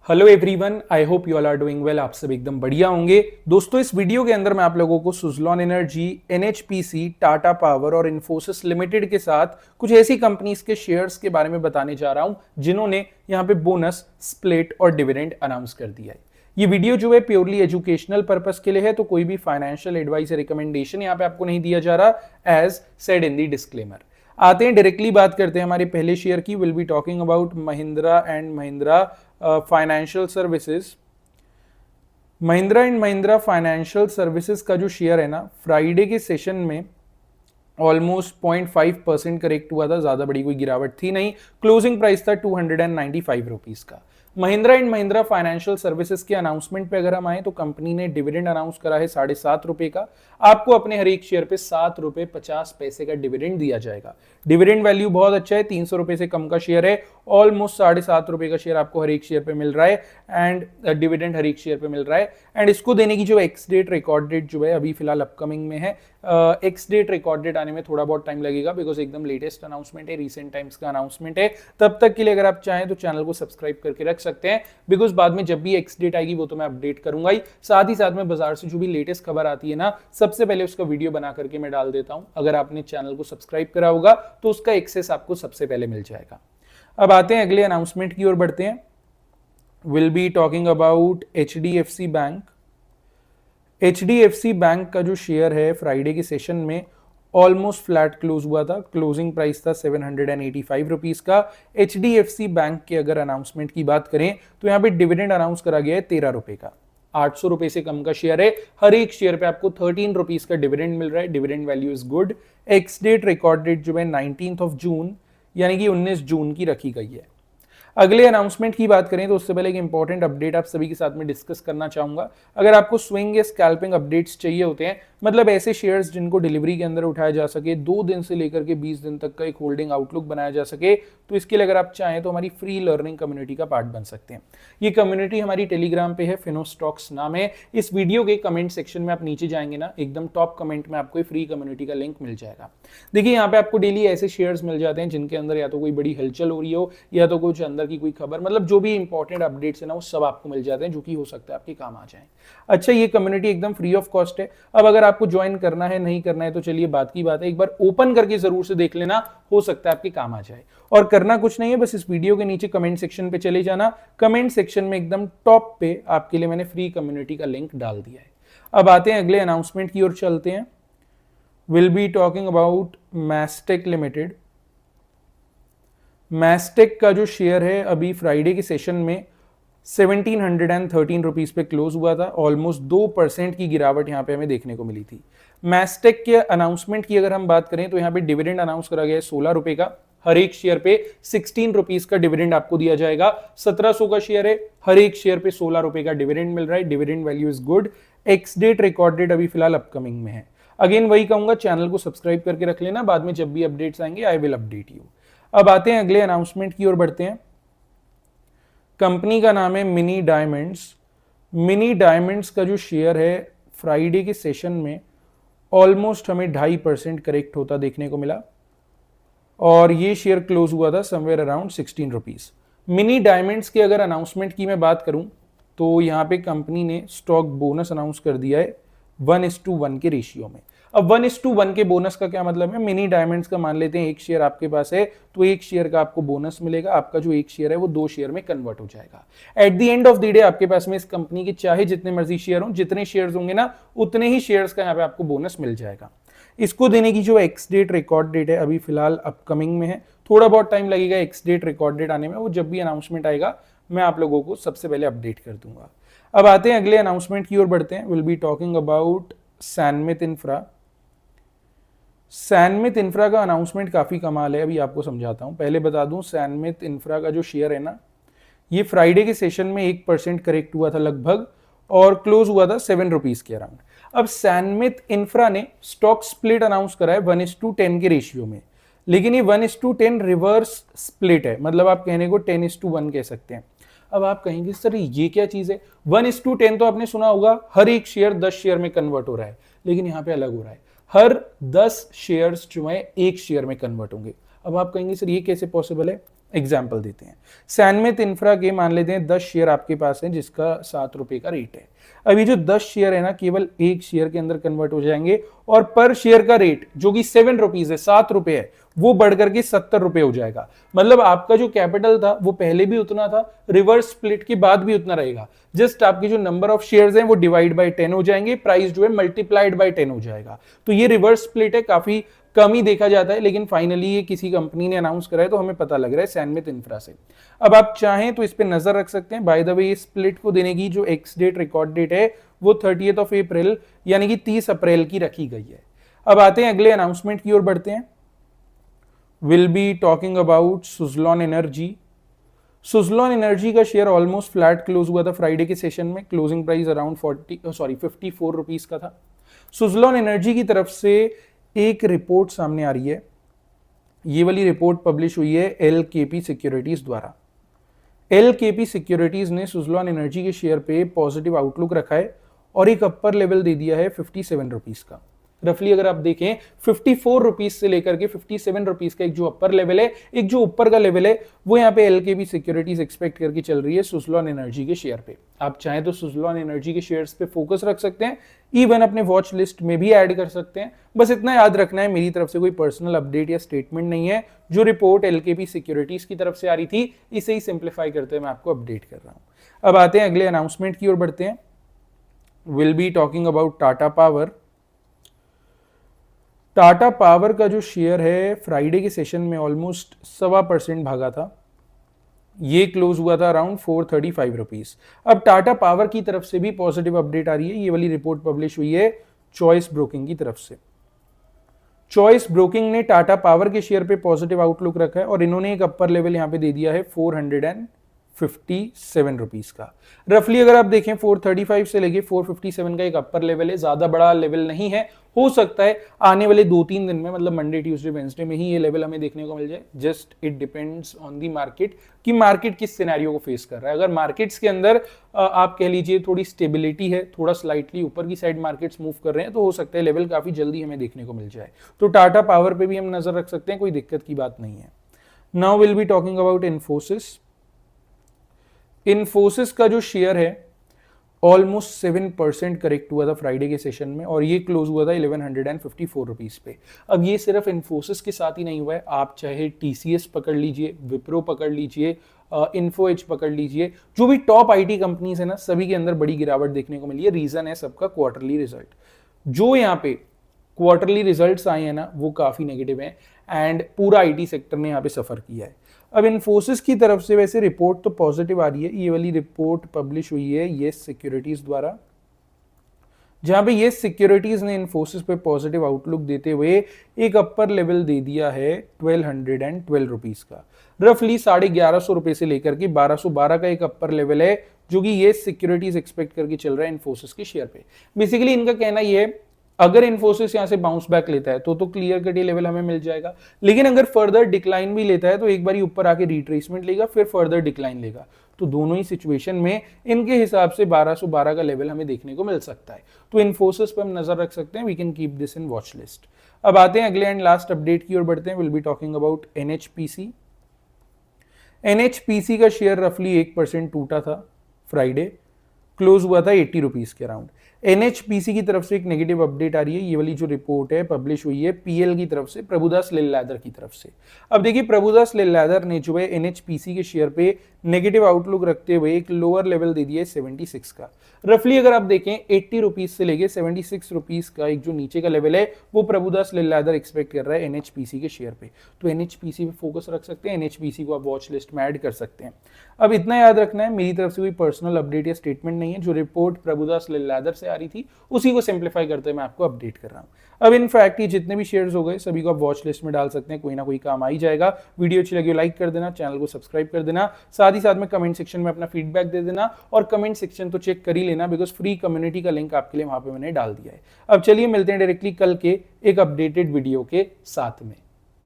Hello everyone, I hope you all are doing well. आप सब एकदम बढ़िया होंगे। दोस्तों, इस वीडियो के अंदर मैं आप लोगों को Suzlon energy, NHPC, Tata power और इन्फोसिस लिमिटेड के साथ कुछ ऐसी कंपनीज के शेयर्स के बारे में बताने जा रहा हूं जिन्होंने यहां पे बोनस, स्प्लिट और डिविडेंड अनाउंस कर दिया है। ये वीडियो जो है प्योरली एजुकेशनल पर्पस के लिए है, तो कोई भी फाइनेंशियल एडवाइस या रिकमेंडेशन यहां पे आपको नहीं दिया जा रहा, as said in the disclaimer. आते हैं डायरेक्टली बात करते हैं हमारे पहले शेयर की। Will be talking about Mahindra and Mahindra financial services. Mahindra and Mahindra financial services का जो शेयर है ना, फ्राइडे के सेशन में ऑलमोस्ट 0.5% करेक्ट हुआ था। ज्यादा बड़ी कोई गिरावट थी नहीं। क्लोजिंग प्राइस था 295 रुपीज का। Mahindra and Mahindra financial services के अनाउंसमेंट पे अगर हम आए तो कंपनी ने डिविडेंड अनाउंस करा है 7.5 रुपए का। आपको अपने हर एक शेयर पे 7 रुपए 50 पैसे का डिविडेंड दिया जाएगा। डिविडेंड वैल्यू बहुत अच्छा है, 300 रुपए से कम का शेयर है। ऑलमोस्ट 7.5 रुपए का शेयर आपको हर एक शेयर पे मिल रहा है एंड डिविडेंड हर एक शेयर पे मिल रहा है। एंड इसको देने की जो एक्स डेट, रिकॉर्ड डेट जो है अभी फिलहाल अपकमिंग में है। एक्स डेट, रिकॉर्ड डेट आने में थोड़ा बहुत टाइम लगेगा बिकॉज एकदम लेटेस्ट अनाउंसमेंट है, रिसेंट टाइम्स का अनाउंसमेंट है। तब तक के लिए अगर आप चाहें तो चैनल को सब्सक्राइब करके रख सकते हैं, बिकॉज बाद में जब भी एक्स डेट आएगी वो तो मैं अपडेट करूंगा ही। साथ ही साथ में बाजार से जो भी लेटेस्ट खबर आती है ना, सबसे पहले उसका वीडियो बना करके मैं डाल देता हूं। अगर आपने चैनल को सब्सक्राइब करा होगा तो उसका एक्सेस आपको सबसे पहले मिल जाएगा। अब आते हैं अगले अनाउंसमेंट की ओर बढ़ते हैं। Will be talking about HDFC bank. HDFC bank का जो शेयर है फ्राइडे के सेशन में ऑलमोस्ट फ्लैट क्लोज हुआ था। क्लोजिंग प्राइस था 785 रुपीज का। एचडीएफसी बैंक के अगर अनाउंसमेंट की बात करें तो यहां पे डिविडेंड अनाउंस करा गया है 13 रुपए का। 800 रुपए से कम का शेयर है। हर एक शेयर पे आपको 13 रुपीज का डिविडेंड मिल रहा है। Dividend value is good. Ex date, record date जो है 19 जून यानी कि 19 जून की रखी गई है। अगले अनाउंसमेंट की बात करें तो उससे पहले एक इंपॉर्टेंट अपडेट आप सभी के साथ में डिस्कस करना चाहूंगा। अगर आपको स्विंग या स्कैल्पिंग अपडेट्स चाहिए होते हैं, मतलब ऐसे शेयर्स जिनको डिलीवरी के अंदर उठाया जा सके, 2 दिन से लेकर के 20 दिन तक का एक होल्डिंग आउटलुक बनाया जा सके, तो इसके लिए अगर आप चाहें तो हमारी फ्री लर्निंग कम्युनिटी का पार्ट बन सकते हैं। ये कम्युनिटी हमारी टेलीग्राम पे है, फिनो स्टॉक्स नाम है। इस वीडियो के कमेंट सेक्शन में आप नीचे जाएंगे ना, एकदम टॉप कमेंट में आपको फ्री कम्युनिटी का लिंक मिल जाएगा। देखिए, यहाँ पे आपको डेली ऐसे शेयर्स मिल जाते हैं जिनके अंदर या तो कोई बड़ी हलचल हो रही हो या तो कुछ अंदर की कोई खबर, मतलब जो भी इंपॉर्टेंट अपडेट्स है ना, वो सब आपको मिल जाते हैं, जो कि हो सकता है आपके काम आ जाए। अच्छा, ये कम्युनिटी एकदम फ्री ऑफ कॉस्ट है। अब अगर आपको ज्वाइन करना है, नहीं करना है, तो चलिए बात की बात है, एक बार ओपन करके जरूर से देख लेना, हो सकता है आपके काम आ जाए। और करना कुछ नहीं है, बस इस वीडियो के नीचे कमेंट सेक्शन पे चले जाना। कमेंट सेक्शन में एकदम टॉप पे आपके लिए मैंने फ्री कम्युनिटी का लिंक डाल दिया है। अब आते हैं अगले अनाउंसमेंट की ओर चलते हैं। Will be talking about Mastek limited. Mastek का जो शेयर है अभी फ्राइडे के सेशन में 1713 रुपीज पे क्लोज हुआ था। ऑलमोस्ट 2% की गिरावट यहां पे हमें देखने को मिली थी। मैस्टेक के अनाउंसमेंट की अगर हम बात करें तो यहां पे डिविडेंड अनाउंस करा गया है 16 रुपए का। हर एक शेयर पे 16 रुपीज का डिविडेंड आपको दिया जाएगा। 1700 का शेयर है, हर एक शेयर पे 16 रुपए का डिविडेंड मिल रहा है। Dividend value is good. Ex date, record date अभी फिलहाल अपकमिंग में है। अगेन वही कहूंगा, चैनल को सब्सक्राइब करके रख लेना, बाद में जब भी अपडेट्स आएंगे आई विल अपडेट यू। अब आते हैं अगले अनाउंसमेंट की ओर बढ़ते हैं। कंपनी का नाम है मिनी डायमंड्स। मिनी डायमंड्स का जो शेयर है फ्राइडे के सेशन में ऑलमोस्ट हमें 2.5% करेक्ट होता देखने को मिला और ये शेयर क्लोज हुआ था somewhere around 16 rupees. Mini diamonds के अगर अनाउंसमेंट की मैं बात करूं तो यहां पे कंपनी ने स्टॉक बोनस अनाउंस कर दिया है 1:1 के रेशियो में। अब 1:1 के बोनस का क्या मतलब है? मिनी डायमंड्स का मान लेते हैं एक शेयर आपके पास है तो एक शेयर का आपको बोनस मिलेगा। आपका जो एक शेयर है वो 2 शेयर में कन्वर्ट हो जाएगा। At the end of the day आपके पास में इस कंपनी के चाहे जितने मर्जी शेयर हों, जितने शेयर्स होंगे ना, उतने ही शेयर्स का यहाँ पे आपको बोनस मिल जाएगा। इसको देने की जो एक्स डेट, रिकॉर्ड डेट है अभी फिलहाल अपकमिंग में है। थोड़ा बहुत टाइम लगेगा एक्स डेट, रिकॉर्ड डेट आने में, वो जब भी अनाउंसमेंट आएगा मैं आप लोगों को सबसे पहले अपडेट कर दूंगा। अब आते हैं अगले अनाउंसमेंट की ओर बढ़ते हैं। Will be talking about Sanmit Infra. Sanmit Infra का अनाउंसमेंट काफी कमाल है, अभी आपको समझाता हूं। पहले बता दूं, सैनमित इंफ्रा का जो शेयर है ना, ये फ्राइडे के सेशन में 1% करेक्ट हुआ था लगभग और क्लोज हुआ था 7 रुपीज के अराउंड। अब सैनमित इंफ्रा ने स्टॉक स्प्लिट अनाउंस करा है 1:10 के रेशियो में, लेकिन ये 1:10 रिवर्स स्प्लिट है, मतलब आप कहने को 10:1 कह सकते हैं। अब आप कहेंगे सर ये क्या चीज है? 1:10 तो आपने सुना होगा, हर एक शेयर 10 शेयर में कन्वर्ट हो रहा है, लेकिन यहां पे अलग हो रहा है, हर 10 शेयर्स जो है एक शेयर में कन्वर्ट होंगे। अब आप कहेंगे सर ये कैसे पॉसिबल है? एग्जाम्पल देते हैं, सैनमित इंफ्रा के मान लेते हैं 10 शेयर आपके पास है जिसका 7 रुपए का रेट है। अब ये जो 10 शेयर है ना केवल एक शेयर के अंदर कन्वर्ट हो जाएंगे और पर शेयर का रेट जो कि 7 रुपीज है, 7 रुपए है, वो बढ़कर के 70 रुपए हो जाएगा। मतलब आपका जो कैपिटल था वो पहले भी उतना था, रिवर्स स्प्लिट के बाद भी उतना रहेगा। जस्ट आपके जो नंबर ऑफ शेयर्स हैं वो डिवाइड बाय 10 हो जाएंगे, प्राइस जो है मल्टीप्लाइड बाय 10 हो जाएगा। तो ये रिवर्स स्प्लिट है, काफी कम ही देखा जाता है, लेकिन फाइनली ये किसी कंपनी ने अनाउंस करा है तो हमें पता लग रहा है सैनमित इंफ्रा से। अब आप चाहें तो इस पे नजर रख सकते हैं। बाय द वे, ये स्प्लिट को देने की जो एक्स डेट रिकॉर्ड डेट है वो 30th ऑफ अप्रैल यानी कि 30 अप्रैल की रखी गई है। अब आते हैं अगले अनाउंसमेंट की ओर बढ़ते हैं। Will be talking about Suzlon energy. Suzlon energy का शेयर ऑलमोस्ट फ्लैट क्लोज हुआ था फ्राइडे के सेशन में, क्लोजिंग प्राइस अराउंड 54 रुपीज का था। सुजलॉन एनर्जी की तरफ से एक रिपोर्ट सामने आ रही है, ये वाली रिपोर्ट पब्लिश हुई है एलकेपी सिक्योरिटीज द्वारा। एलकेपी सिक्योरिटीज ने सुजलॉन एनर्जी के शेयर पे पॉजिटिव आउटलुक रखा है और एक अपर लेवल दे दिया है 57 रुपीज का। रफली अगर आप देखें 54 रुपीज से लेकर के 57 रुपीज का एक जो अपर लेवल है, एक जो ऊपर का लेवल है, वो यहाँ पे एलकेपी सिक्योरिटीज एक्सपेक्ट करके चल रही है सुजलॉन एनर्जी के शेयर पे। आप चाहें तो सुजलॉन एनर्जी के शेयर्स पे फोकस रख सकते हैं, इवन अपने वॉच लिस्ट में भी ऐड कर सकते हैं। बस इतना याद रखना है, मेरी तरफ से कोई पर्सनल अपडेट या स्टेटमेंट नहीं है, जो रिपोर्ट एलकेपी सिक्योरिटीज की तरफ से आ रही थी इसे ही सिंप्लीफाई करते हुए मैं आपको अपडेट कर रहा हूं। अब आते हैं अगले अनाउंसमेंट की ओर बढ़ते हैं। Will be talking about Tata power. Tata power का जो शेयर है फ्राइडे के सेशन में ऑलमोस्ट 1.25% भागा था, ये क्लोज हुआ था अराउंड 435 रुपीज। अब टाटा पावर की तरफ से भी पॉजिटिव अपडेट आ रही है, ये वाली रिपोर्ट पब्लिश हुई है चॉइस ब्रोकिंग की तरफ से। चॉइस ब्रोकिंग ने टाटा पावर के शेयर पे पॉजिटिव आउटलुक रखा है और इन्होंने एक अपर लेवल यहां पे दे दिया है 457 रुपीज का। रफली अगर आप देखें 435 से लेके 457 का एक अपर लेवल है, ज्यादा बड़ा लेवल नहीं है। हो सकता है आने वाले 2-3 दिन में, मतलब मंडे ट्यूसडे वेंसडे में ही ये लेवल हमें देखने को मिल जाए। Just it depends on the market कि मार्केट किस सिनेरियो को फेस कर रहा है। अगर मार्केट्स के अंदर आप कह लीजिए थोड़ी स्टेबिलिटी है, थोड़ा स्लाइटली ऊपर की साइड मार्केट्स मूव कर रहे हैं, तो हो सकता है लेवल काफी जल्दी हमें देखने को मिल जाए। तो टाटा पावर पे भी हम नजर रख सकते हैं, कोई दिक्कत की बात नहीं है। Now will be talking about Infosys. Infosys का जो शेयर है ऑलमोस्ट 7% करेक्ट हुआ था फ्राइडे के सेशन में और ये क्लोज हुआ था 1154 रुपीज पे। अब ये सिर्फ इन्फोसिस के साथ ही नहीं हुआ है, आप चाहे टीसीएस पकड़ लीजिए, विप्रो पकड़ लीजिए, इन्फो एज पकड़ लीजिए, जो भी टॉप आईटी कंपनीज है ना, सभी के अंदर बड़ी गिरावट देखने को मिली है। रीजन है सबका क्वार्टरली रिजल्ट। जो यहाँ पे क्वार्टरली रिजल्ट्स आए हैं ना वो काफी नेगेटिव हैं एंड पूरा आईटी सेक्टर ने यहाँ पे सफर किया है। अब इन्फोसिस की तरफ से वैसे रिपोर्ट तो पॉजिटिव आ रही है, ये वाली रिपोर्ट पब्लिश हुई है येस सिक्योरिटीज द्वारा, जहां पे येस सिक्योरिटीज ने इन्फोसिस पे पॉजिटिव आउटलुक देते हुए एक अपर लेवल दे दिया है 1212 रुपीज का। रफली 1150 रुपए से लेकर के 1212 का एक अपर लेवल है, जो कि येस सिक्योरिटीज एक्सपेक्ट करके चल रहा है इन्फोसिस के शेयर पे। बेसिकली इनका कहना यह है अगर इन्फोसिस यहां से बाउंस बैक लेता है तो क्लियर कट ये लेवल हमें मिल जाएगा, लेकिन अगर फर्दर डिक्लाइन भी लेता है तो एक बार ऊपर आके रिट्रेसमेंट लेगा, फिर फर्दर डिक्लाइन लेगा। तो दोनों ही सिचुएशन में इनके हिसाब से 1212 का लेवल हमें देखने को मिल सकता है। तो इन्फोसिस पर हम नजर रख सकते हैं, we can keep this in watch list. अब आते हैं अगले एंड लास्ट अपडेट की ओर बढ़ते हैं। Will be talking about NHPC. NHPC का शेयर रफली 1% टूटा था फ्राइडे, क्लोज हुआ था 80 रुपीज के अराउंड। एनएचपीसी की तरफ से एक नेगेटिव अपडेट आ रही है, ये वाली जो रिपोर्ट है पब्लिश हुई है पीएल की तरफ से, प्रभुदास लिलैदर की तरफ से। अब देखिए प्रभुदास लिलैदर ने जो है एनएचपीसी के शेयर पे नेगेटिव आउटलुक रखते हुए एक लोअर लेवल दे दिया है 76 का। रफली अगर आप देखें 80 रुपीज से लेके 76 रुपीज का एक जो नीचे का लेवल है वो प्रभुदास लिलैदर एक्सपेक्ट कर रहा है एनएचपीसी के शेयर पे। तो एनएचपीसी पे फोकस रख सकते हैं, एनएचपीसी को आप वॉच लिस्ट में ऐड कर सकते हैं। अब इतना याद रखना है, मेरी तरफ से कोई पर्सनल अपडेट या स्टेटमेंट नहीं है, जो रिपोर्ट प्रभुदास लिलैदर से आ रही थी उसी को सिंप्लीफाई करते हुए मैं आपको अपडेट कर रहा हूं। अब इनफैक्ट ये जितने भी शेयर्स हो गए सभी को आप वॉच लिस्ट में डाल सकते हैं, कोई ना कोई काम आ ही जाएगा। वीडियो अच्छी लगी लाइक कर देना, चैनल को सब्सक्राइब कर देना, साथ ही साथ में कमेंट सेक्शन में अपना फीडबैक दे देना और कमेंट सेक्शन तो चेक कर ही लेना बिकॉज फ्री कम्युनिटी का लिंक आपके लिए वहां पे मैंने डाल दिया है। अब चलिए मिलते हैं डायरेक्टली कल के एक अपडेटेड वीडियो के साथ में।